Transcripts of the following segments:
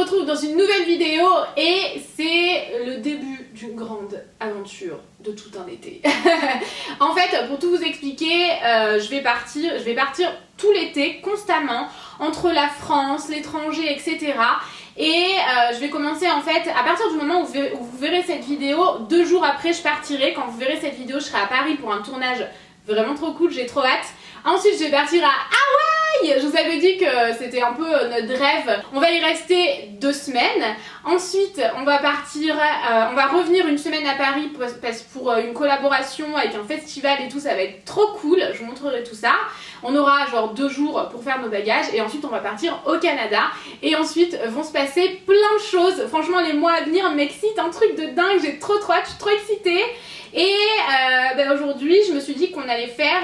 retrouve dans une nouvelle vidéo et c'est le début d'une grande aventure de tout un été. En fait, pour tout vous expliquer, je vais partir tout l'été constamment entre la France, l'étranger, etc. Et je vais commencer en fait à partir du moment où vous verrez cette vidéo, 2 jours après je partirai. Quand vous verrez cette vidéo, je serai à Paris pour un tournage vraiment trop cool, j'ai trop hâte. Ensuite je vais partir à Hawaï. Je vous avais dit que c'était un peu notre rêve. On va y rester 2 semaines. Ensuite on va partir, on va revenir une semaine à Paris pour une collaboration avec un festival et tout, ça va être trop cool, je vous montrerai tout ça. On aura genre 2 jours pour faire nos bagages et ensuite on va partir au Canada. Et ensuite vont se passer plein de choses. Franchement les mois à venir m'excitent, un truc de dingue, j'ai trop hâte, je suis trop excitée. Et aujourd'hui je me suis dit qu'on allait faire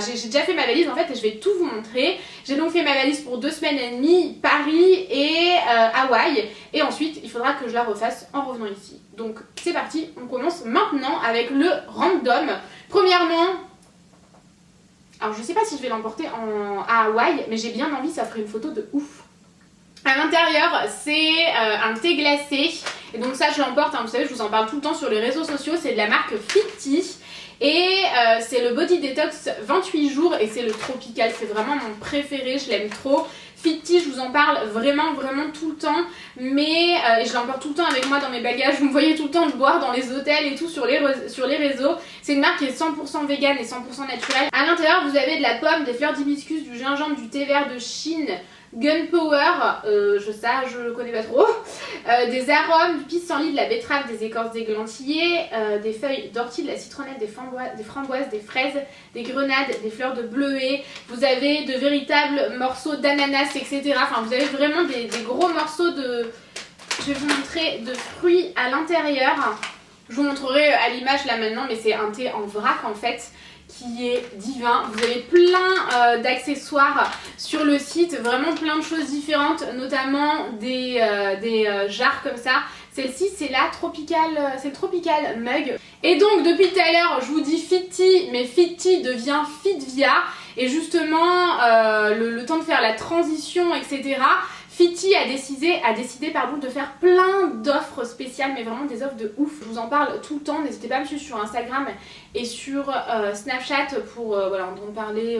j'ai déjà fait ma valise en fait et je vais tout vous montrer. J'ai donc fait ma valise pour 2 semaines et demie, Paris et Hawaï. Et ensuite il faudra que je la refasse en revenant ici. Donc c'est parti, on commence maintenant avec le random. Premièrement, alors je sais pas si je vais l'emporter à Hawaï, mais j'ai bien envie, ça ferait une photo de ouf. À l'intérieur, c'est un thé glacé. Et donc ça, je l'emporte, hein, vous savez, je vous en parle tout le temps sur les réseaux sociaux. C'est de la marque Fiti. Et c'est le Body Detox 28 jours. Et c'est le tropical, c'est vraiment mon préféré, je l'aime trop. Fiti, je vous en parle vraiment tout le temps. Mais et je l'emporte tout le temps avec moi dans mes bagages. Vous me voyez tout le temps le boire dans les hôtels et tout sur les réseaux. C'est une marque qui est 100% vegan et 100% naturelle. À l'intérieur, vous avez de la pomme, des fleurs d'hibiscus, du gingembre, du thé vert de Chine, Gunpowder, je connais pas trop, des arômes, du pissenlit, de la betterave, des écorces d'églantillé, des feuilles d'ortie, de la citronnelle, des framboises, des fraises, des grenades, des fleurs de bleuet. Vous avez de véritables morceaux d'ananas, etc. Enfin, vous avez vraiment des gros morceaux de... Je vais vous montrer de fruits à l'intérieur. Je vous montrerai à l'image là maintenant, mais c'est un thé en vrac en fait, qui est divin. Vous avez plein d'accessoires sur le site, vraiment plein de choses différentes, notamment des jarres comme ça. Celle-ci c'est la tropical, c'est le tropical mug. Et donc depuis tout à l'heure je vous dis Fiti, mais Fiti devient Fitvia. Et justement le temps de faire la transition, etc. Fiti a décidé de faire plein d'offres spéciales, mais vraiment des offres de ouf. Je vous en parle tout le temps, n'hésitez pas à me suivre sur Instagram et sur Snapchat pour voilà, entendre parler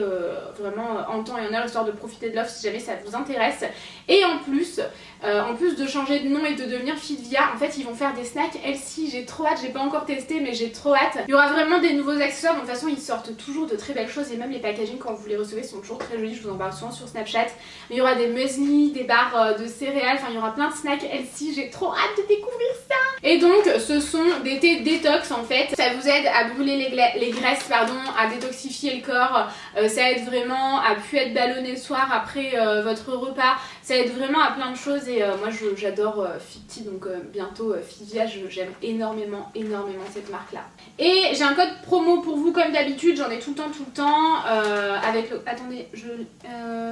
vraiment en temps et en heure, histoire de profiter de l'offre si jamais ça vous intéresse. Et en plus de changer de nom et de devenir Fitvia, en fait ils vont faire des snacks healthy. J'ai trop hâte, j'ai pas encore testé mais j'ai trop hâte. Il y aura vraiment des nouveaux accessoires, de toute façon ils sortent toujours de très belles choses et même les packaging quand vous les recevez sont toujours très jolis, je vous en parle souvent sur Snapchat. Mais il y aura des muesli, des barres de céréales, enfin il y aura plein de snacks healthy, j'ai trop hâte de découvrir ça. Et donc ce sont des thés détox en fait, ça vous aide à brûler les graisses, pardon, à détoxifier le corps, ça aide vraiment à plus être ballonné le soir après votre repas, ça aide vraiment à plein de choses et moi j'adore Fiti, donc bientôt Fitvia, j'aime énormément cette marque là. Et j'ai un code promo pour vous comme d'habitude, j'en ai tout le temps avec le... Attendez,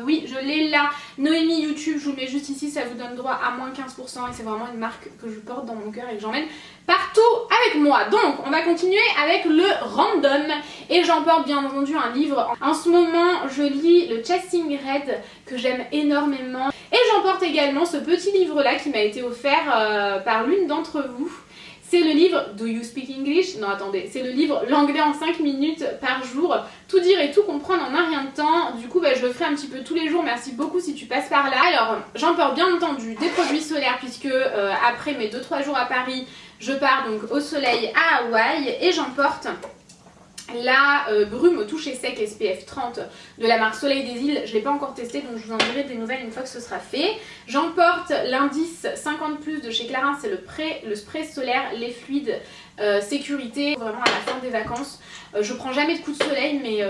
oui je l'ai là, Noémie YouTube, je vous le mets juste ici, ça vous donne droit à moins 15% et c'est vraiment une marque que je porte dans mon cœur et que j'emmène partout avec moi. Donc on va continuer avec le random et j'emporte bien entendu un livre. En ce moment je lis le Chasing Red que j'aime énormément et j'emporte également ce petit livre là qui m'a été offert par l'une d'entre vous. C'est le livre Do You Speak English? Non attendez, c'est le livre L'anglais en 5 minutes par jour, tout dire et tout comprendre en un rien de temps. Du coup je le ferai un petit peu tous les jours, merci beaucoup si tu passes par là. Alors j'emporte bien entendu des produits solaires puisque après mes 2-3 jours à Paris, je pars donc au soleil à Hawaï et j'emporte la brume au toucher sec SPF 30 de la marque Soleil des Îles. Je ne l'ai pas encore testé donc je vous en dirai des nouvelles une fois que ce sera fait. J'emporte l'indice 50+ de chez Clarins, c'est le spray solaire, les fluides sécurité, vraiment à la fin des vacances. Je prends jamais de coups de soleil mais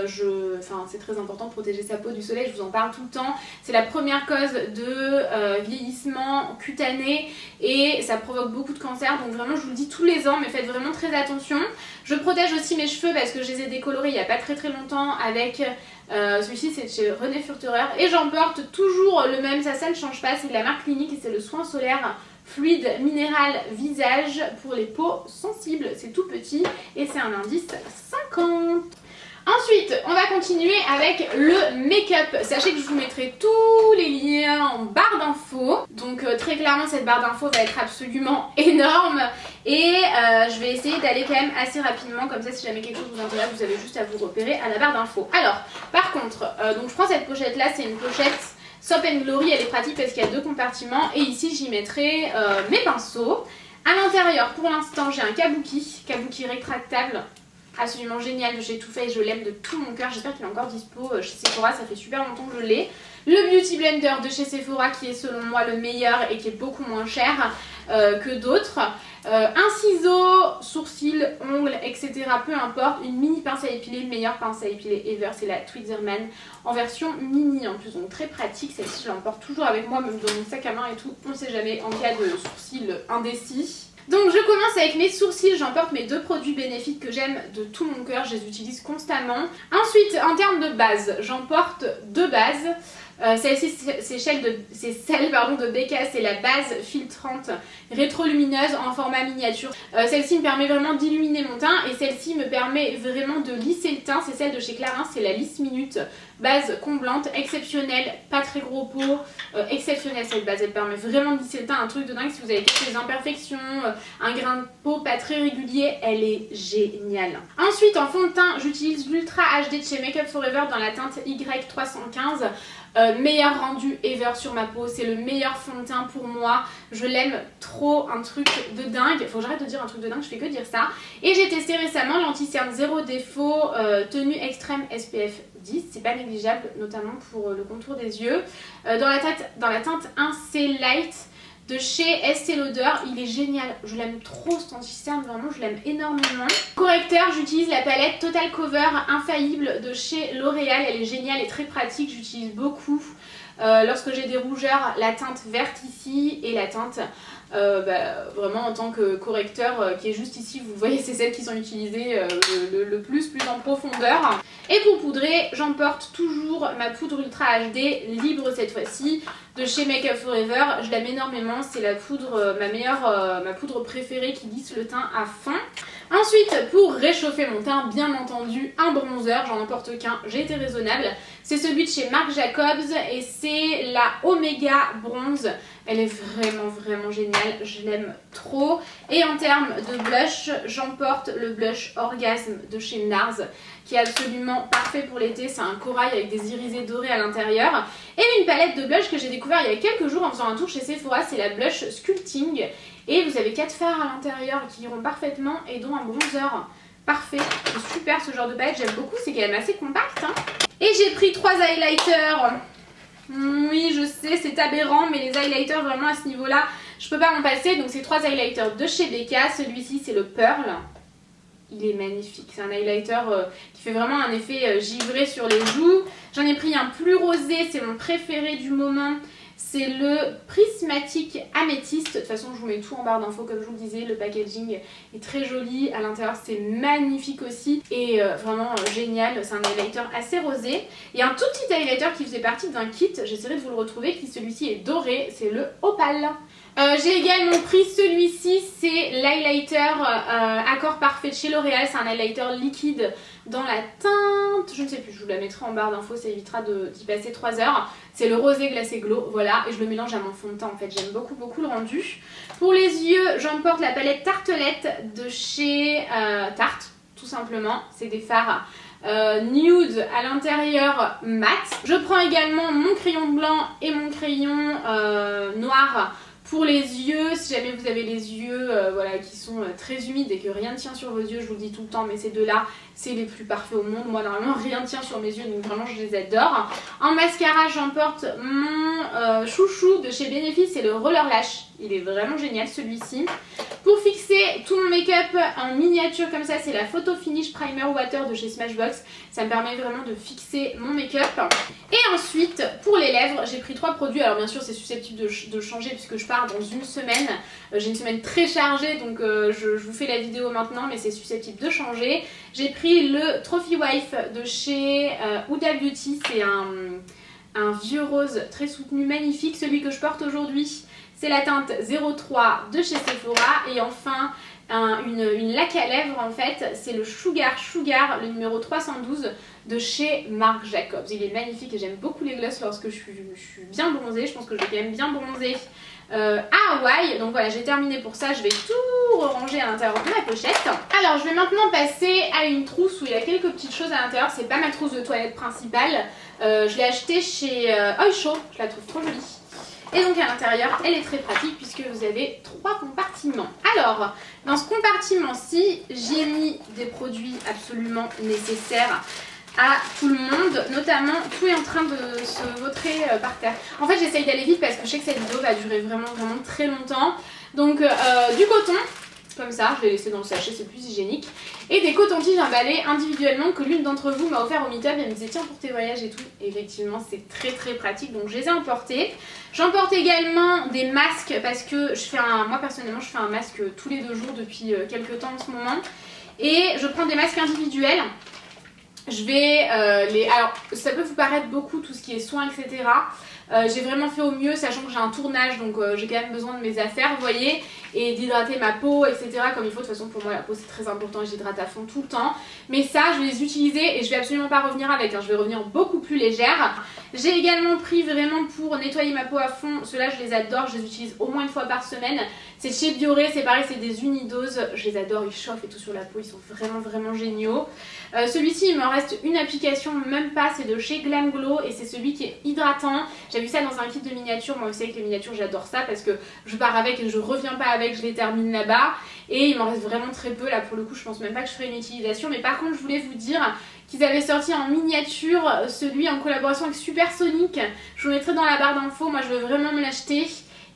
c'est très important de protéger sa peau du soleil, je vous en parle tout le temps. C'est la première cause de vieillissement cutané et ça provoque beaucoup de cancers, donc vraiment je vous le dis tous les ans mais faites vraiment très attention. Je protège aussi mes cheveux parce que je les ai décolorés il n'y a pas très longtemps avec celui-ci, c'est de chez René Furterer et j'emporte toujours le même, ça ne change pas, c'est de la marque Clinique et c'est le soin solaire fluide minéral visage pour les peaux sensibles, c'est tout petit et c'est un indice 50. Ensuite, on va continuer avec le make-up. Sachez que je vous mettrai tous les liens en barre d'infos. Donc très clairement, cette barre d'infos va être absolument énorme. Et je vais essayer d'aller quand même assez rapidement. Comme ça, si jamais quelque chose vous intéresse, vous avez juste à vous repérer à la barre d'infos. Alors, par contre, donc je prends cette pochette-là. C'est une pochette Soap & Glory. Elle est pratique parce qu'il y a 2 compartiments. Et ici, j'y mettrai mes pinceaux. À l'intérieur, pour l'instant, j'ai un kabuki rétractable. Absolument génial de chez Too Faced, je l'aime de tout mon cœur, j'espère qu'il est encore dispo chez Sephora, ça fait super longtemps que je l'ai. Le Beauty Blender de chez Sephora qui est selon moi le meilleur et qui est beaucoup moins cher que d'autres. Un ciseau, sourcils, ongles, etc. Peu importe, une mini pince à épiler, meilleure pince à épiler ever, c'est la Tweezerman en version mini en plus, donc très pratique, celle-ci je l'emporte toujours avec moi, même dans mon sac à main et tout, on ne sait jamais en cas de sourcils indécis. Donc je commence avec mes sourcils, j'emporte mes 2 produits bénéfiques que j'aime de tout mon cœur, je les utilise constamment. Ensuite, en termes de base, j'emporte 2 bases. Celle-ci c'est celle de Becca, c'est la base filtrante rétrolumineuse en format miniature. Celle-ci me permet vraiment d'illuminer mon teint et celle-ci me permet vraiment de lisser le teint. C'est celle de chez Clarins, c'est la Lisse Minute. Base comblante, exceptionnelle, pas très gros pot, exceptionnelle cette base. Elle permet vraiment de lisser le teint, un truc de dingue. Si vous avez quelques imperfections, un grain de peau pas très régulier, elle est géniale. Ensuite, en fond de teint, j'utilise l'Ultra HD de chez Make Up For Ever dans la teinte Y315. Meilleur rendu ever sur ma peau, c'est le meilleur fond de teint pour moi, je l'aime trop, un truc de dingue, faut que j'arrête de dire un truc de dingue, je fais que dire ça. Et j'ai testé récemment l'anti-cerne zéro défaut tenue extrême SPF 10, c'est pas négligeable, notamment pour le contour des yeux. Dans la teinte 1C Light de chez Estée Lauder, il est génial, je l'aime trop cet anti-cerne, vraiment je l'aime énormément. Correcteur, j'utilise la palette Total Cover Infaillible de chez L'Oréal, elle est géniale et très pratique, j'utilise beaucoup lorsque j'ai des rougeurs, la teinte verte ici et la teinte vraiment en tant que correcteur qui est juste ici, vous voyez c'est celles qui sont utilisées le plus en profondeur. Et pour poudrer, j'emporte toujours ma poudre Ultra HD, libre cette fois-ci, de chez Make Up For Ever. Je l'aime énormément, c'est la poudre, ma poudre préférée qui lisse le teint à fond. Ensuite, pour réchauffer mon teint, bien entendu, un bronzer, j'en emporte qu'un, j'ai été raisonnable. C'est celui de chez Marc Jacobs et c'est la Omega Bronze. Elle est vraiment géniale, je l'aime trop. Et en termes de blush, j'emporte le blush Orgasme de chez NARS qui est absolument parfait pour l'été. C'est un corail avec des irisés dorés à l'intérieur. Et une palette de blush que j'ai découvert il y a quelques jours en faisant un tour chez Sephora, c'est la Blush Sculpting. Et vous avez 4 fards à l'intérieur qui iront parfaitement et dont un bronzer parfait. C'est super ce genre de palette, j'aime beaucoup, c'est quand même assez compact. Hein. Et j'ai pris 3 highlighters. Oui, je sais, c'est aberrant, mais les highlighters vraiment à ce niveau-là, je peux pas m'en passer. Donc c'est 3 highlighters de chez Becca. Celui-ci c'est le Pearl. Il est magnifique, c'est un highlighter qui fait vraiment un effet givré sur les joues. J'en ai pris un plus rosé, c'est mon préféré du moment. C'est le Prismatique Améthyste. De toute façon, je vous mets tout en barre d'infos comme je vous le disais. Le packaging est très joli. À l'intérieur, c'est magnifique aussi. Et vraiment génial. C'est un highlighter assez rosé. Il y a un tout petit highlighter qui faisait partie d'un kit. J'essaierai de vous le retrouver. Qui celui-ci est doré. C'est le Opale. J'ai également pris celui-ci. C'est l'highlighter Accord Parfait de chez L'Oréal. C'est un highlighter liquide dans la teinte, je ne sais plus, je vous la mettrai en barre d'infos, ça évitera d'y passer 3 heures. C'est le rosé glacé glow, voilà, et je le mélange à mon fond de teint en fait, j'aime beaucoup le rendu. Pour les yeux, j'emporte la palette Tartelette de chez Tarte, tout simplement, c'est des fards nude à l'intérieur mat. Je prends également mon crayon blanc et mon crayon noir. Pour les yeux, si jamais vous avez les yeux voilà, qui sont très humides et que rien ne tient sur vos yeux, je vous le dis tout le temps, mais ces deux-là, c'est les plus parfaits au monde. Moi, normalement, rien ne tient sur mes yeux, donc vraiment, je les adore. En mascara, j'emporte mon chouchou de chez Benefit, c'est le Roller Lash. Il est vraiment génial, celui-ci. Pour fixer tout mon make-up en miniature comme ça, c'est la Photo Finish Primer Water de chez Smashbox. Ça me permet vraiment de fixer mon make-up. Et ensuite, pour les lèvres, j'ai pris 3 produits. Alors bien sûr, c'est susceptible de changer puisque je pars dans une semaine. J'ai une semaine très chargée, donc je vous fais la vidéo maintenant, mais c'est susceptible de changer. J'ai pris le Trophy Wife de chez Huda Beauty. C'est un vieux rose très soutenu, magnifique. Celui que je porte aujourd'hui, c'est la teinte 03 de chez Sephora. Et enfin, une laque à lèvres en fait, c'est le Sugar, le numéro 312 de chez Marc Jacobs. Il est magnifique et j'aime beaucoup les glosses lorsque je suis bien bronzée. Je pense que je vais quand même bien bronzer à Hawaï. Donc voilà, j'ai terminé pour ça, je vais tout ranger à l'intérieur de ma pochette. Alors je vais maintenant passer à une trousse où il y a quelques petites choses à l'intérieur. C'est pas ma trousse de toilette principale, je l'ai achetée chez Oysho, je la trouve trop jolie. Et donc à l'intérieur, elle est très pratique puisque vous avez 3 compartiments. Alors, dans ce compartiment-ci, j'ai mis des produits absolument nécessaires à tout le monde, notamment tout est en train de se vautrer par terre. En fait, j'essaye d'aller vite parce que je sais que cette vidéo va durer vraiment très longtemps. Donc du coton, comme ça, je l'ai laissé dans le sachet, c'est plus hygiénique. Et des cotons-tiges emballés individuellement que l'une d'entre vous m'a offert au meet-up et elle me disait tiens pour tes voyages et tout. Et effectivement c'est très pratique, donc je les ai emportés. J'emporte également des masques parce que moi personnellement je fais un masque tous les 2 jours depuis quelques temps en ce moment. Et je prends des masques individuels. Je vais alors ça peut vous paraître beaucoup tout ce qui est soins etc. J'ai vraiment fait au mieux sachant que j'ai un tournage donc j'ai quand même besoin de mes affaires vous voyez et d'hydrater ma peau etc comme il faut. De toute façon pour moi la peau c'est très important et j'hydrate à fond tout le temps. Mais ça je vais les utiliser et je vais absolument pas revenir avec, hein. Je vais revenir beaucoup plus légère. J'ai également pris vraiment pour nettoyer ma peau à fond, ceux-là je les adore, je les utilise au moins 1 fois par semaine. C'est chez Bioré, c'est pareil, c'est des unidoses, je les adore, ils chauffent et tout sur la peau, ils sont vraiment géniaux. Celui-ci il me reste une application, même pas, c'est de chez Glam Glow et c'est celui qui est hydratant. J'ai vu ça dans un kit de miniatures, moi vous savez que les miniatures j'adore ça parce que je pars avec et je reviens pas avec, je les termine là-bas. Et il m'en reste vraiment très peu, là pour le coup je pense même pas que je ferai une utilisation. Mais par contre je voulais vous dire qu'ils avaient sorti en miniature celui en collaboration avec Supersonic. Je vous mettrai dans la barre d'infos, moi je veux vraiment me l'acheter.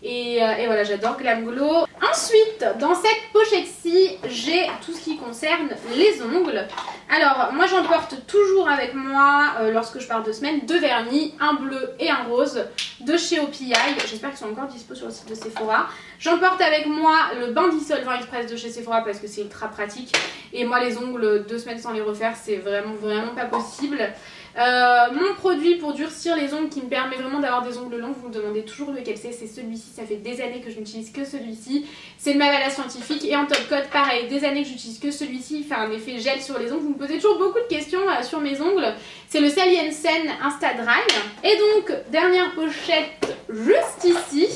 Et voilà, j'adore Glam Glow. Ensuite, dans cette pochette-ci, j'ai tout ce qui concerne les ongles. Alors, moi j'emporte toujours avec moi, lorsque je pars 2 semaines, 2 vernis, un bleu et un rose de chez OPI. J'espère qu'ils sont encore dispo sur le site de Sephora. J'emporte avec moi le bain dissolvant express de chez Sephora parce que c'est ultra pratique. Et moi les ongles 2 semaines sans les refaire, c'est vraiment pas possible. Mon produit pour durcir les ongles qui me permet vraiment d'avoir des ongles longs, vous me demandez toujours lequel c'est celui-ci, ça fait des années que je n'utilise que celui-ci, c'est de Mavala Scientifique. Et en top coat pareil, des années que j'utilise que celui-ci, il fait un effet gel sur les ongles. Vous me posez toujours beaucoup de questions sur mes ongles, c'est le Sally Hansen Insta Dry. Et donc dernière pochette juste ici.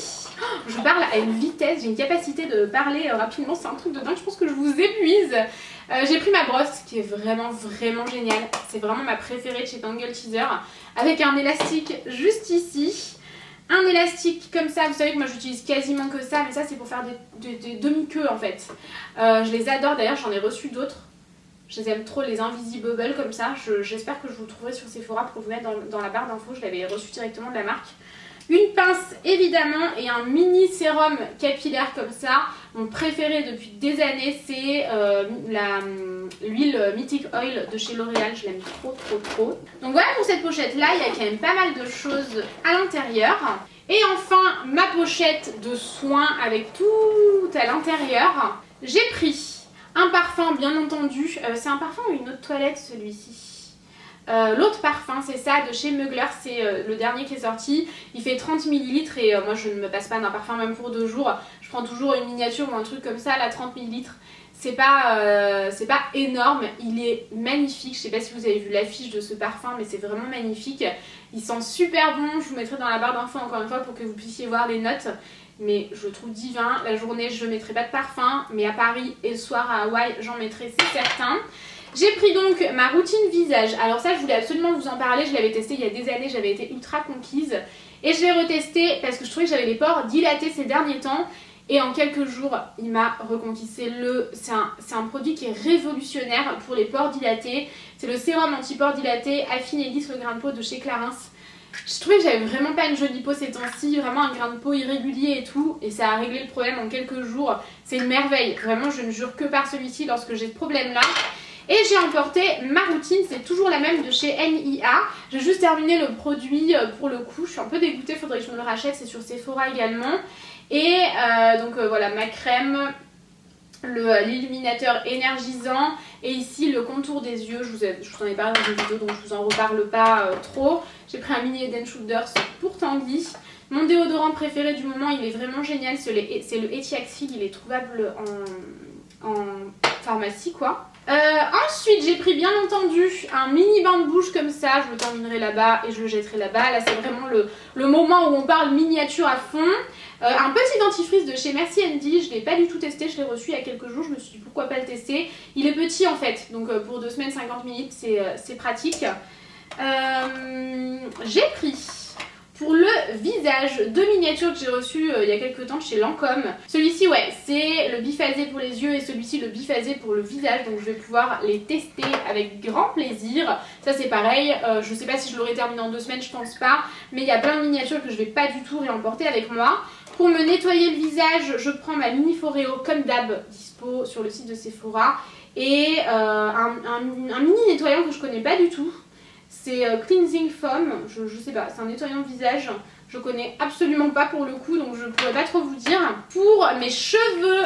Je parle à une vitesse, j'ai une capacité de parler rapidement, c'est un truc de dingue, je pense que je vous épuise. J'ai pris ma brosse qui est vraiment géniale, c'est vraiment ma préférée de chez Tangle Teezer, avec un élastique juste ici. Un élastique comme ça, vous savez que moi j'utilise quasiment que ça, mais ça c'est pour faire des demi-queues en fait. Je les adore, d'ailleurs j'en ai reçu d'autres. Je les aime trop, les Invisible comme ça. J'espère que je vous trouverai sur Sephora pour vous mettre dans la barre d'infos, je l'avais reçu directement de la marque. Une pince évidemment et un mini sérum capillaire comme ça. Mon préféré depuis des années c'est l'huile Mythic Oil de chez L'Oréal. Je l'aime trop. Donc voilà pour cette pochette là, il y a quand même pas mal de choses à l'intérieur. Et enfin ma pochette de soins avec tout à l'intérieur. J'ai pris un parfum bien entendu, c'est un parfum ou une eau de toilette celui-ci. L'autre parfum c'est ça de chez Mugler, c'est le dernier qui est sorti, il fait 30 ml et moi je ne me passe pas d'un parfum même pour 2 jours, je prends toujours une miniature ou un truc comme ça, là 30 ml c'est pas énorme, il est magnifique. Je sais pas si vous avez vu l'affiche de ce parfum mais c'est vraiment magnifique, il sent super bon, je vous mettrai dans la barre d'infos encore une fois pour que vous puissiez voir les notes. Mais je le trouve divin. La journée je ne mettrai pas de parfum, mais à Paris et le soir à Hawaï j'en mettrai, c'est certain. J'ai pris donc ma routine visage. Alors ça je voulais absolument vous en parler, je l'avais testé il y a des années, j'avais été ultra conquise. Et je l'ai retesté parce que je trouvais que j'avais les pores dilatés ces derniers temps. Et en quelques jours il m'a reconquis. C'est un produit qui est révolutionnaire pour les pores dilatés. C'est le sérum anti-pores dilaté Affine et lisse le grain de peau de chez Clarins. Je trouvais que j'avais vraiment pas une jolie peau ces temps-ci, vraiment un grain de peau irrégulier et tout, et ça a réglé le problème en quelques jours. C'est une merveille, vraiment je ne jure que par celui-ci lorsque j'ai ce problème là. Et j'ai emporté ma routine, c'est toujours la même de chez NIA. J'ai juste terminé le produit pour le coup, je suis un peu dégoûtée, faudrait que je me le rachète, c'est sur Sephora également. Et voilà ma crème, l'illuminateur énergisant et ici le contour des yeux. Je vous en ai parlé dans une vidéo donc je vous en reparle pas trop. J'ai pris un mini Head & Shoulders pour Tanguy. Mon déodorant préféré du moment, il est vraiment génial, c'est le Etiaxil, il est trouvable en pharmacie quoi. Ensuite j'ai pris bien entendu un mini bain de bouche comme ça, je le terminerai là-bas et je le jetterai là-bas. Là c'est vraiment le moment où on parle miniature à fond. Un petit dentifrice de chez Merci Andy, je ne l'ai pas du tout testé, je l'ai reçu il y a quelques jours, je me suis dit pourquoi pas le tester. Il est petit en fait, donc pour 2 semaines 50 ml c'est pratique. J'ai pris pour le visage 2 miniatures que j'ai reçues il y a quelques temps chez Lancôme. Celui-ci ouais c'est le biphasé pour les yeux et celui-ci le biphasé pour le visage, donc je vais pouvoir les tester avec grand plaisir. Ça c'est pareil, je sais pas si je l'aurai terminé en 2 semaines, je pense pas, mais il y a plein de miniatures que je vais pas du tout réemporter avec moi. Pour me nettoyer le visage, je prends ma mini Foreo comme d'hab, dispo sur le site de Sephora, et un mini nettoyant que je connais pas du tout. C'est Cleansing Foam, je sais pas, c'est un nettoyant de visage, je connais absolument pas pour le coup, donc je pourrais pas trop vous dire. Pour mes cheveux,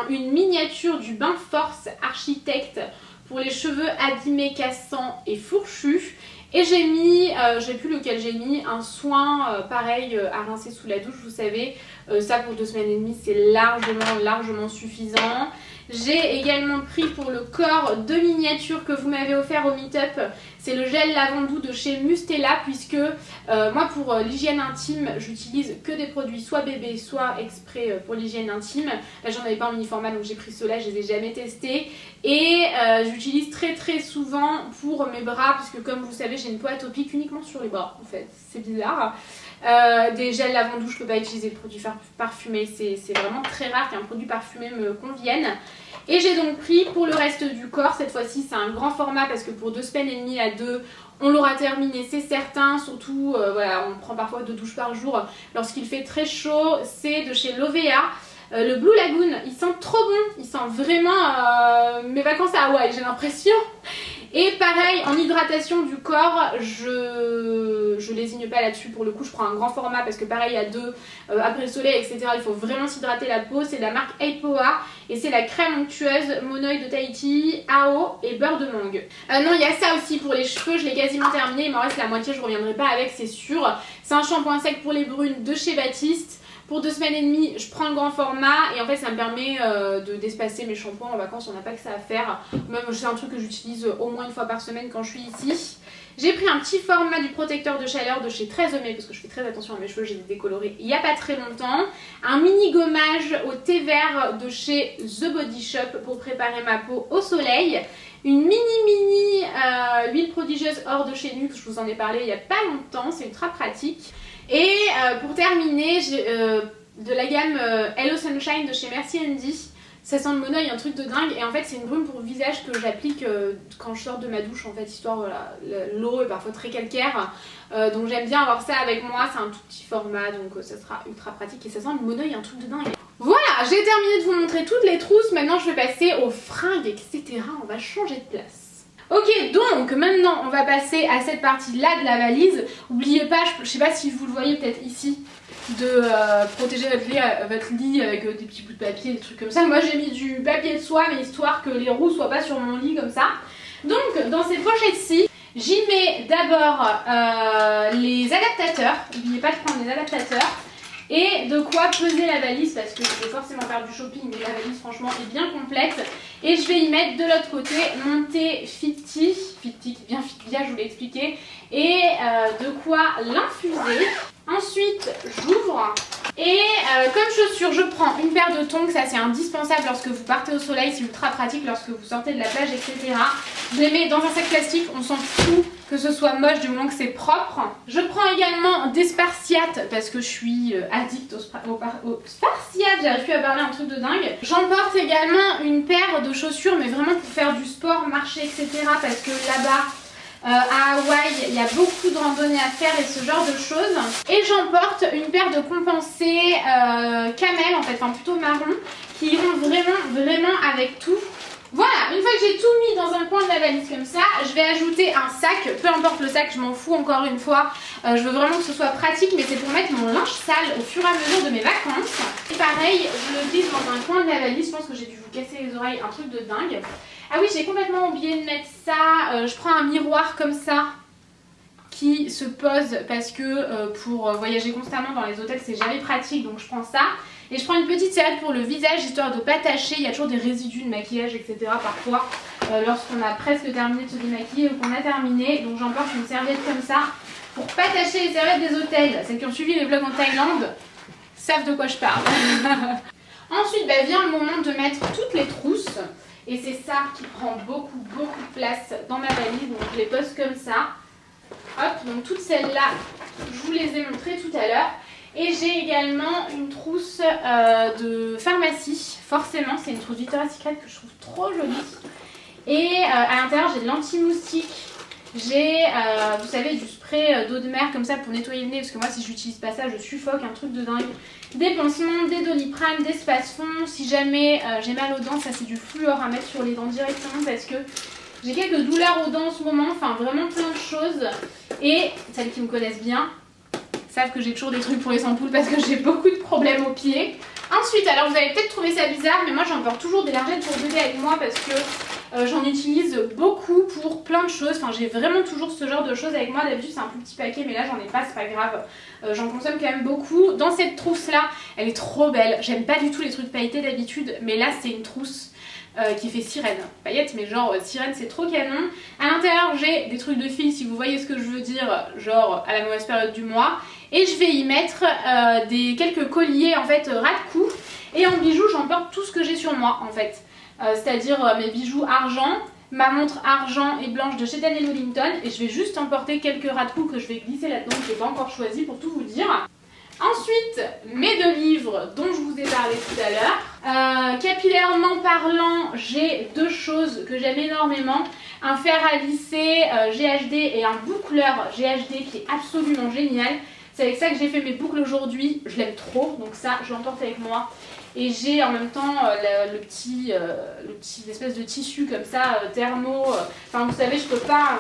une miniature du Bain Force Architect pour les cheveux abîmés, cassants et fourchus. Et j'ai mis, je sais plus lequel j'ai mis, un soin pareil à rincer sous la douche, vous savez, ça pour 2 semaines et demie c'est largement suffisant. J'ai également pris pour le corps 2 miniatures que vous m'avez offert au meet-up. C'est le gel lavandou de chez Mustela puisque moi pour l'hygiène intime j'utilise que des produits soit bébé soit exprès pour l'hygiène intime. Là j'en avais pas en mini format donc j'ai pris ceux-là, je les ai jamais testés. Et j'utilise très souvent pour mes bras puisque comme vous savez j'ai une peau atopique uniquement sur les bras en fait, c'est bizarre. Des gels lavandou, je peux pas utiliser de produits parfumés, c'est vraiment très rare qu'un produit parfumé me convienne. Et j'ai donc pris pour le reste du corps, cette fois-ci c'est un grand format parce que pour 2 semaines et demie à 2, on l'aura terminé, c'est certain. Surtout, voilà, on prend parfois 2 douches par jour lorsqu'il fait très chaud. C'est de chez Lovea. Le Blue Lagoon, il sent trop bon, il sent vraiment mes vacances à Hawaï, j'ai l'impression. Et pareil, en hydratation du corps, je lésigne pas là-dessus pour le coup, je prends un grand format parce que pareil à 2, après le soleil, etc. Il faut vraiment s'hydrater la peau, c'est de la marque Aipoa et c'est la crème onctueuse Monoï de Tahiti, AO et beurre de mangue. Non, il y a ça aussi pour les cheveux, je l'ai quasiment terminé, il m'en reste la moitié, je reviendrai pas avec, c'est sûr. C'est un shampoing sec pour les brunes de chez Baptiste. Pour 2 semaines et demie, je prends le grand format et en fait ça me permet d'espacer mes shampoings en vacances, on n'a pas que ça à faire. Même c'est un truc que j'utilise au moins 1 fois par semaine quand je suis ici. J'ai pris un petit format du protecteur de chaleur de chez 13 mai parce que je fais très attention à mes cheveux, j'ai décoloré il n'y a pas très longtemps. Un mini gommage au thé vert de chez The Body Shop pour préparer ma peau au soleil. Une mini huile prodigieuse hors de chez Nuxe, je vous en ai parlé il n'y a pas longtemps, c'est ultra pratique. Et pour terminer, j'ai de la gamme Hello Sunshine de chez Merci Andy. Ça sent le monoï, un truc de dingue. Et en fait, c'est une brume pour le visage que j'applique quand je sors de ma douche, en fait, histoire, voilà, l'eau est parfois très calcaire. Donc j'aime bien avoir ça avec moi, c'est un tout petit format, donc ça sera ultra pratique. Et ça sent le monoï, un truc de dingue. Voilà, j'ai terminé de vous montrer toutes les trousses. Maintenant, je vais passer aux fringues, etc. On va changer de place. Ok, donc maintenant on va passer à cette partie-là de la valise. N'oubliez pas, je sais pas si vous le voyez peut-être ici, de protéger votre lit avec des petits bouts de papier, des trucs comme ça. Moi j'ai mis du papier de soie, mais histoire que les roues soient pas sur mon lit comme ça. Donc dans cette pochette-ci, j'y mets d'abord les adaptateurs. N'oubliez pas de prendre les adaptateurs. Et de quoi peser la valise parce que je vais forcément faire du shopping mais la valise franchement est bien complète. Et je vais y mettre de l'autre côté mon thé Fiti, bien Fitia, je vous l'ai expliqué. Et de quoi l'infuser. Ensuite j'ouvre et comme chaussure je prends une paire de tongs, ça c'est indispensable lorsque vous partez au soleil, c'est ultra pratique lorsque vous sortez de la plage etc. Je les mets dans un sac plastique, on s'en fout que ce soit moche du moment que c'est propre. Je prends également des spartiates parce que je suis addict aux spartiates, j'arrive plus à parler un truc de dingue. J'emporte également une paire de chaussures mais vraiment pour faire du sport, marcher etc. parce que là-bas à Hawaï, il y a beaucoup de randonnées à faire et ce genre de choses. Et j'emporte une paire de compensés camel en fait, enfin plutôt marron, qui iront vraiment avec tout. Voilà, une fois que j'ai tout mis dans un coin de la valise comme ça, je vais ajouter un sac, peu importe le sac, je m'en fous encore une fois. Je veux vraiment que ce soit pratique, mais c'est pour mettre mon linge sale au fur et à mesure de mes vacances. Et pareil, je le glisse dans un coin de la valise, je pense que j'ai dû vous casser les oreilles, un truc de dingue. Ah oui, j'ai complètement oublié de mettre ça, je prends un miroir comme ça qui se pose parce que pour voyager constamment dans les hôtels c'est jamais pratique, donc je prends ça. Et je prends une petite serviette pour le visage histoire de ne pas tacher. Il y a toujours des résidus de maquillage, etc. parfois lorsqu'on a presque terminé de se démaquiller ou qu'on a terminé. Donc j'emporte une serviette comme ça pour pas tacher les serviettes des hôtels. Celles qui ont suivi les vlogs en Thaïlande savent de quoi je parle. Ensuite vient le moment de mettre toutes les trousses. Et c'est ça qui prend beaucoup de place dans ma valise. Donc je les pose comme ça. Hop, donc toutes celles-là, je vous les ai montrées tout à l'heure. Et j'ai également une trousse de pharmacie. Forcément, c'est une trousse Victoria's Secret que je trouve trop jolie. Et à l'intérieur, j'ai de l'anti-moustique. J'ai, vous savez, du spray d'eau de mer comme ça pour nettoyer le nez. Parce que moi, si j'utilise pas ça, je suffoque, un truc de dingue. Des pansements, des Doliprane, des Spasfon. Si jamais j'ai mal aux dents, ça c'est du fluor à mettre sur les dents directement parce que j'ai quelques douleurs aux dents en ce moment. Enfin, vraiment plein de choses. Et celles qui me connaissent bien savent que j'ai toujours des trucs pour les ampoules parce que j'ai beaucoup de problèmes aux pieds. Ensuite, alors vous allez peut-être trouver ça bizarre, mais moi j'emporte toujours des lingettes pour bébé avec moi parce que j'en utilise beaucoup pour plein de choses. Enfin, j'ai vraiment toujours ce genre de choses avec moi. D'habitude c'est un plus petit paquet, mais là j'en ai pas, c'est pas grave. J'en consomme quand même beaucoup. Dans cette trousse là, elle est trop belle. J'aime pas du tout les trucs pailletés d'habitude, mais là c'est une trousse qui fait sirène. Paillettes, mais genre sirène, c'est trop canon. À l'intérieur j'ai des trucs de filles, si vous voyez ce que je veux dire, genre à la mauvaise période du mois. Et je vais y mettre quelques colliers en fait ras de cou. Et en bijoux j'emporte tout ce que j'ai sur moi en fait. C'est-à-dire mes bijoux argent, ma montre argent et blanche de chez Daniel Wellington. Et je vais juste emporter quelques ras de cou que je vais glisser là-dedans, que je n'ai pas encore choisi pour tout vous dire. Ensuite, mes 2 livres dont je vous ai parlé tout à l'heure. Capillairement parlant, j'ai 2 choses que j'aime énormément. Un fer à lisser GHD et un boucleur GHD qui est absolument génial. C'est avec ça que j'ai fait mes boucles aujourd'hui, je l'aime trop, donc ça je l'emporte avec moi. Et j'ai en même temps le petit espèce de tissu comme ça, thermo. Enfin vous savez, je peux pas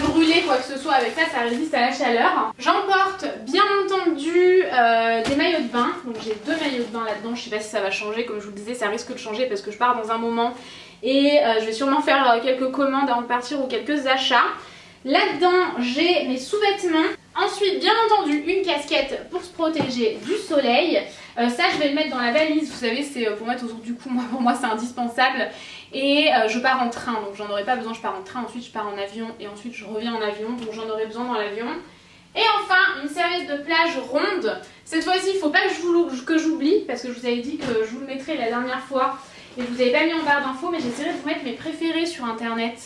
brûler quoi que ce soit avec ça, ça résiste à la chaleur. J'emporte bien entendu des maillots de bain. Donc j'ai 2 maillots de bain là-dedans, je sais pas si ça va changer, comme je vous le disais, ça risque de changer parce que je pars dans un moment. Et je vais sûrement faire quelques commandes avant de partir ou quelques achats. Là-dedans, j'ai mes sous-vêtements. Ensuite, bien entendu, une casquette pour se protéger du soleil. Ça, je vais le mettre dans la valise. Vous savez, c'est pour mettre autour du cou. Pour moi, c'est indispensable. Et je pars en train, donc j'en aurai pas besoin. Je pars en train, ensuite je pars en avion et ensuite je reviens en avion. Donc j'en aurai besoin dans l'avion. Et enfin, une serviette de plage ronde. Cette fois-ci, il ne faut pas que j'oublie parce que je vous avais dit que je vous le mettrai la dernière fois. Et je vous avais pas mis en barre d'infos, mais j'essaierai de vous mettre mes préférés sur internet.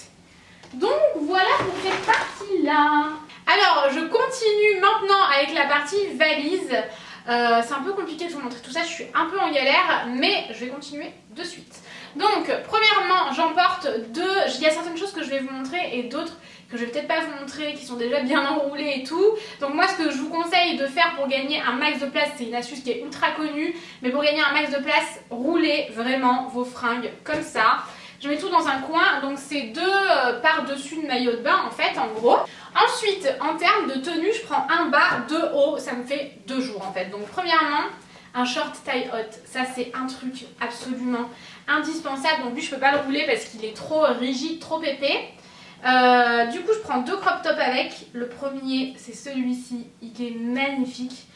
Donc voilà pour cette partie-là. Alors je continue maintenant avec la partie valise. C'est un peu compliqué de vous montrer tout ça, je suis un peu en galère, mais je vais continuer de suite. Donc premièrement, j'emporte il y a certaines choses que je vais vous montrer et d'autres que je vais peut-être pas vous montrer, qui sont déjà bien enroulées et tout. Donc moi ce que je vous conseille de faire pour gagner un max de place, c'est une astuce qui est ultra connue, mais pour gagner un max de place, roulez vraiment vos fringues comme ça. Je mets tout dans un coin, donc c'est 2 par-dessus de maillot de bain en fait, en gros. Ensuite, en termes de tenue, je prends un bas, 2 hauts, ça me fait 2 jours en fait. Donc premièrement, un short taille haute, ça c'est un truc absolument indispensable. Donc lui, je peux pas le rouler parce qu'il est trop rigide, trop épais. Du coup, je prends 2 crop tops avec. Le premier, c'est celui-ci, il est magnifique.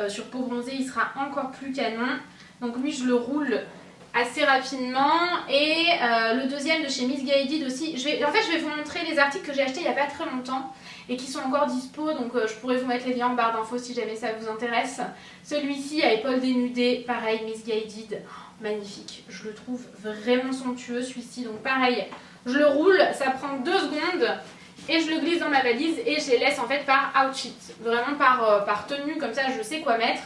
Sur peau bronzée, il sera encore plus canon. Donc lui, je le roule assez rapidement. Et le deuxième de chez Miss Guided aussi. En fait, je vais vous montrer les articles que j'ai achetés il n'y a pas très longtemps et qui sont encore dispo. Donc je pourrais vous mettre les liens en barre d'infos si jamais ça vous intéresse. Celui-ci à épaules dénudées, pareil, Miss Guided. Magnifique, je le trouve vraiment somptueux celui-ci. Donc pareil, je le roule, ça prend 2 secondes et je le glisse dans ma valise et je les laisse en fait par outfit. Vraiment par tenue, comme ça je sais quoi mettre.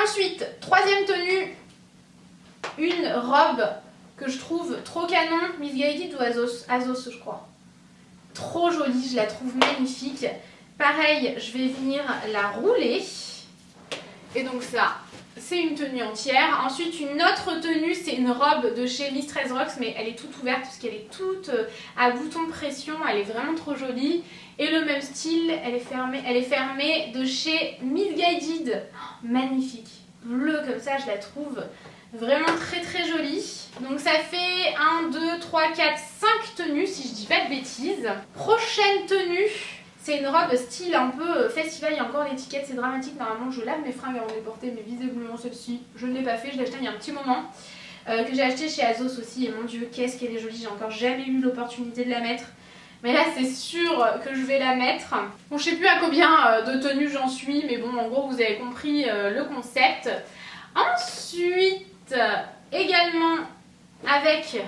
Ensuite, troisième tenue, une robe que je trouve trop canon, Miss Guided ou Azos je crois. Trop jolie, je la trouve magnifique. Pareil, je vais venir la rouler. Et donc ça, c'est une tenue entière. Ensuite, une autre tenue, c'est une robe de chez Mistress Rocks, mais elle est toute ouverte parce qu'elle est toute à bouton pression. Elle est vraiment trop jolie. Et le même style, elle est fermée de chez Miss Guided. Oh, magnifique. Bleue comme ça, je la trouve vraiment très très jolie. Donc ça fait 1, 2, 3, 4, 5 tenues si je dis pas de bêtises. Prochaine tenue, C'est une robe style un peu festival, il y a encore l'étiquette, c'est dramatique. Normalement je lave mes fringues avant de les porter, mais visiblement celle-ci je ne l'ai pas fait, je l'ai acheté il y a un petit moment. Que j'ai acheté chez Azos aussi, et mon dieu qu'est-ce qu'elle est jolie, j'ai encore jamais eu l'opportunité de la mettre. Mais là c'est sûr que je vais la mettre. Bon, je sais plus à combien de tenues j'en suis, mais bon en gros vous avez compris le concept. Ensuite, également avec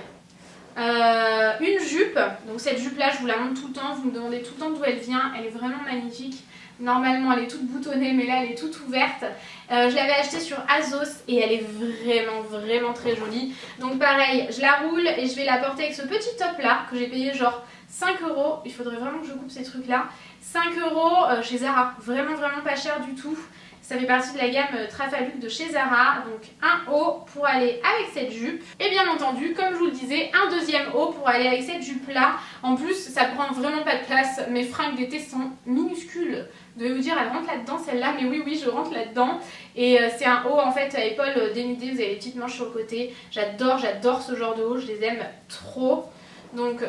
une jupe. Donc cette jupe là je vous la montre tout le temps, vous me demandez tout le temps d'où elle vient, elle est vraiment magnifique. Normalement elle est toute boutonnée mais là elle est toute ouverte. Je l'avais achetée sur Azos et elle est vraiment très jolie. Donc pareil, je la roule et je vais la porter avec ce petit top là que j'ai payé genre 5 €. Il faudrait vraiment que je coupe ces trucs là. 5 € chez Zara, vraiment pas cher du tout. Ça fait partie de la gamme Trafaluc de chez Zara, donc un haut pour aller avec cette jupe. Et bien entendu, comme je vous le disais, un deuxième haut pour aller avec cette jupe là. En plus, ça prend vraiment pas de place, mes fringues d'été sont minuscules. Vous devez vous dire, elle rentre là-dedans celle-là, mais oui, je rentre là-dedans. Et c'est un haut en fait à épaules dénudées, vous avez les petites manches sur le côté. J'adore ce genre de haut, je les aime trop. Donc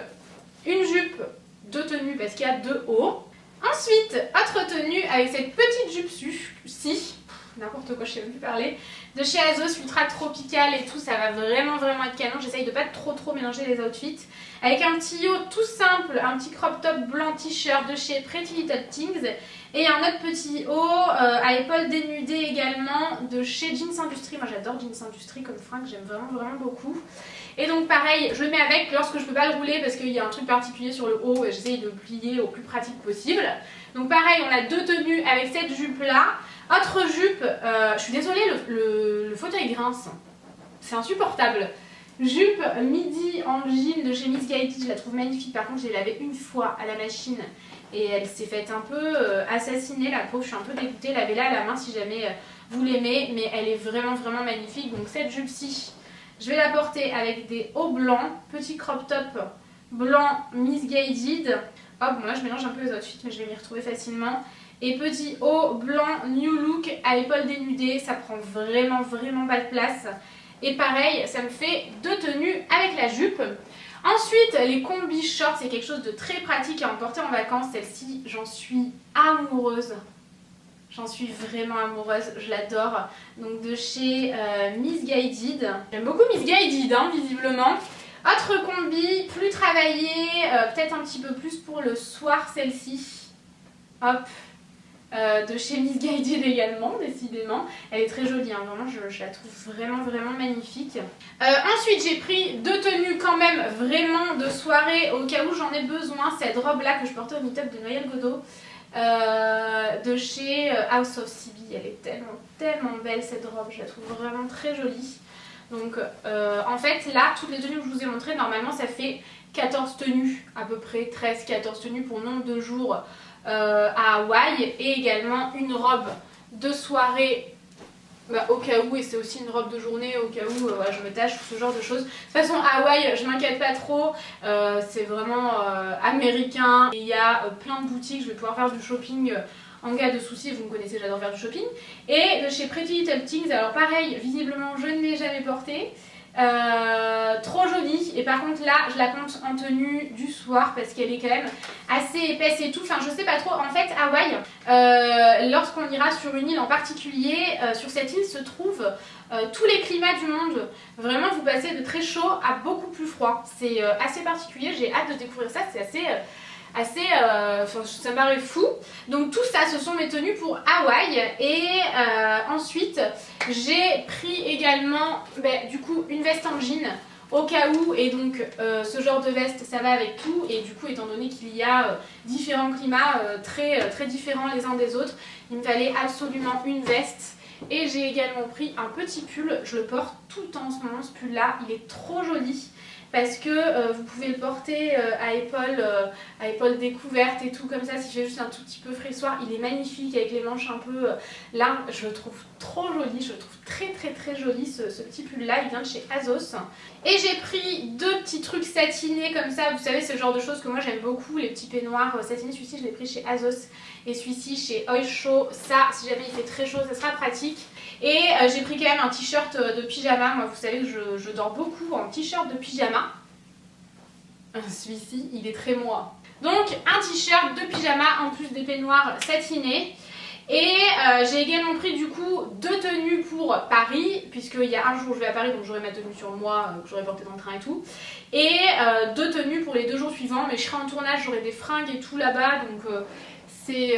une jupe, deux tenues parce qu'il y a deux hauts. Ensuite, autre tenue avec cette petite jupe-ci, n'importe quoi, je sais même plus parler, de chez Azos, ultra tropicale et tout, ça va vraiment être canon. J'essaye de pas trop mélanger les outfits. Avec un petit haut tout simple, un petit crop top blanc t-shirt de chez Pretty Little Things. Et un autre petit haut à épaules dénudées également de chez Jeans Industry. Moi j'adore Jeans Industry comme fringue, j'aime vraiment beaucoup. Et donc pareil, je le mets avec lorsque je peux pas le rouler parce qu'il y a un truc particulier sur le haut et j'essaye de le plier au plus pratique possible. Donc pareil, on a deux tenues avec cette jupe là. Autre jupe, je suis désolée, le fauteuil grince, c'est insupportable. Jupe midi en jean de chez Miss Guided, je la trouve magnifique. Par contre, je l'ai lavée une fois à la machine et elle s'est faite un peu assassiner, la pauvre. Je suis un peu dégoûtée. Lavez-la à la main si jamais vous l'aimez, mais elle est vraiment magnifique. Donc cette jupe-ci, je vais la porter avec des hauts blancs, petit crop top blanc Miss Guided. Hop, bon là je mélange un peu les outfits, mais je vais m'y retrouver facilement. Et petit haut blanc New Look à épaules dénudées, ça prend vraiment pas de place. Et pareil, ça me fait deux tenues avec la jupe. Ensuite, les combis shorts, c'est quelque chose de très pratique à emporter en vacances. Celle-ci, j'en suis amoureuse. J'en suis vraiment amoureuse, je l'adore. Donc de chez Miss Guided. J'aime beaucoup Miss Guided, hein, visiblement. Autre combi, plus travaillée, peut-être un petit peu plus pour le soir, celle-ci. Hop. De chez Miss Guided également, décidément. Elle est très jolie, hein, vraiment, je la trouve vraiment magnifique. Ensuite, j'ai pris deux tenues quand même vraiment de soirée au cas où j'en ai besoin. Cette robe-là que je portais au meet-up de Noël Godot de chez House of CB. Elle est tellement belle cette robe, je la trouve vraiment très jolie. Donc en fait, là, toutes les tenues que je vous ai montrées, normalement, ça fait 14 tenues à peu près, 13-14 tenues pour nombre de jours. À Hawaï et également une robe de soirée au cas où, et c'est aussi une robe de journée au cas où je me tâche, ce genre de choses. De toute façon à Hawaï je m'inquiète pas trop, c'est vraiment américain et il y a plein de boutiques, je vais pouvoir faire du shopping en cas de soucis, vous me connaissez, j'adore faire du shopping. Et de chez Pretty Little Things, alors pareil, visiblement je ne l'ai jamais portée. Trop jolie, et par contre là je la compte en tenue du soir parce qu'elle est quand même assez épaisse et tout, enfin je sais pas trop. En fait Hawaï, lorsqu'on ira sur une île en particulier, sur cette île se trouvent tous les climats du monde. Vraiment vous passez de très chaud à beaucoup plus froid, c'est assez particulier, j'ai hâte de découvrir ça, c'est assez ça me paraît fou. Donc tout ça, ce sont mes tenues pour Hawaï. Et ensuite j'ai pris également du coup une veste en jean au cas où, et donc ce genre de veste ça va avec tout, et du coup étant donné qu'il y a différents climats très différents les uns des autres, il me fallait absolument une veste. Et j'ai également pris un petit pull, je le porte tout le temps en ce moment, ce pull là, il est trop joli. Parce que vous pouvez le porter à épaules découvertes et tout comme ça, s'il fait juste un tout petit peu frissoir. Il est magnifique avec les manches un peu larges, je le trouve trop joli, je le trouve très joli ce petit pull là, il vient de chez Azos. Et j'ai pris deux petits trucs satinés comme ça, vous savez, c'est le genre de choses que moi j'aime beaucoup, les petits peignoirs satinés. Celui-ci je l'ai pris chez Azos et celui-ci chez Oysho. Ça, si jamais il fait très chaud, ça sera pratique. Et j'ai pris quand même un t-shirt de pyjama. Moi vous savez que je dors beaucoup en t-shirt de pyjama. Celui-ci, il est très moi. Donc un t-shirt de pyjama en plus des peignoirs satinés. Et j'ai également pris du coup 2 tenues pour Paris, puisqu'il y a un jour où je vais à Paris, donc j'aurai ma tenue sur moi, que j'aurai portée dans le train et tout. Et 2 tenues pour les 2 jours suivants, mais je serai en tournage, j'aurai des fringues et tout là-bas, donc c'est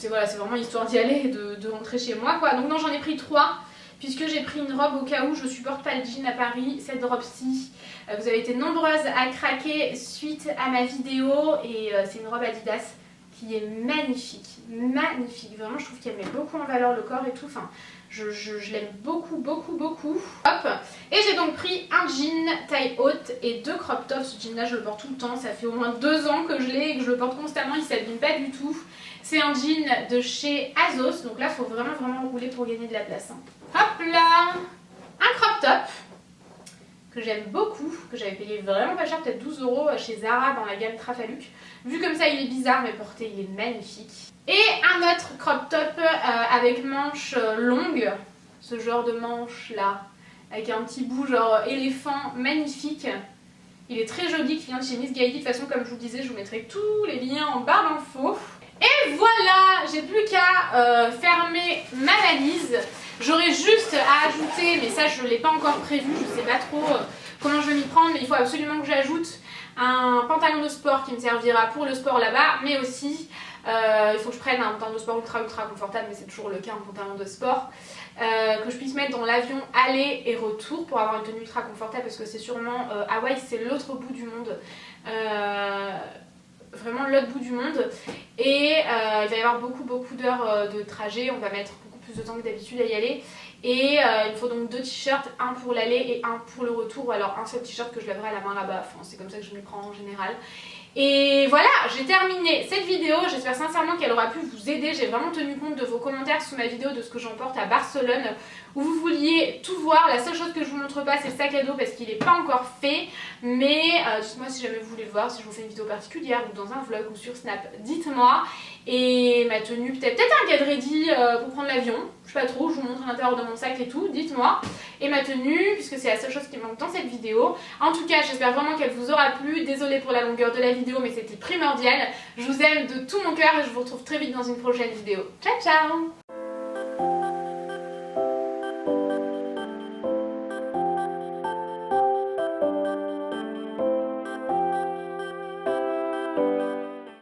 voilà, c'est vraiment histoire d'y aller et de rentrer chez moi quoi. Donc non, j'en ai pris 3, puisque j'ai pris une robe au cas où je supporte pas le jean à Paris, cette robe-ci. Vous avez été nombreuses à craquer suite à ma vidéo, et c'est une robe Adidas qui est magnifique, magnifique, vraiment je trouve qu'elle met beaucoup en valeur le corps et tout, enfin je l'aime beaucoup beaucoup beaucoup. Hop, et j'ai donc pris un jean taille haute et 2 crop tops. Ce jean là je le porte tout le temps, ça fait au moins 2 ans que je l'ai et que je le porte constamment, il s'abîme pas du tout. C'est un jean de chez Azos, donc là il faut vraiment rouler pour gagner de la place hein. Hop là, un crop top que j'aime beaucoup, que j'avais payé vraiment pas cher, peut-être 12 € chez Zara dans la gamme Trafalluc. Vu comme ça il est bizarre mais porté il est magnifique. Et un autre crop top avec manches longues, ce genre de manche là, avec un petit bout genre éléphant magnifique. Il est très joli, qui vient de chez Miss Gaïdi. De toute façon comme je vous disais, je vous mettrai tous les liens en barre d'infos. Et voilà, j'ai plus qu'à fermer ma valise. J'aurais juste à ajouter, mais ça je ne l'ai pas encore prévu, je sais pas trop comment je vais m'y prendre, mais il faut absolument que j'ajoute un pantalon de sport qui me servira pour le sport là-bas, mais aussi il faut que je prenne un pantalon de sport ultra confortable, mais c'est toujours le cas, un pantalon de sport, que je puisse mettre dans l'avion aller et retour pour avoir une tenue ultra confortable, parce que c'est sûrement Hawaï, c'est l'autre bout du monde. Vraiment l'autre bout du monde, et il va y avoir beaucoup d'heures de trajet, on va mettre beaucoup plus de temps que d'habitude à y aller, et il me faut donc 2 t-shirts, un pour l'aller et un pour le retour, ou alors un seul t-shirt que je lèverai à la main là-bas, enfin, c'est comme ça que je m'y prends en général. Et voilà, j'ai terminé cette vidéo, j'espère sincèrement qu'elle aura pu vous aider. J'ai vraiment tenu compte de vos commentaires sous ma vidéo de ce que j'emporte à Barcelone, où vous vouliez tout voir. La seule chose que je vous montre pas, c'est le sac à dos parce qu'il n'est pas encore fait, mais dites-moi si jamais vous voulez le voir, si je vous fais une vidéo particulière ou dans un vlog ou sur Snap, dites-moi. Et ma tenue, peut-être un get ready pour prendre l'avion, je sais pas trop, je vous montre l'intérieur de mon sac et tout, dites-moi. Et ma tenue, puisque c'est la seule chose qui me manque dans cette vidéo. En tout cas, j'espère vraiment qu'elle vous aura plu. Désolée pour la longueur de la vidéo, mais c'était primordial. Je vous aime de tout mon cœur et je vous retrouve très vite dans une prochaine vidéo. Ciao ciao!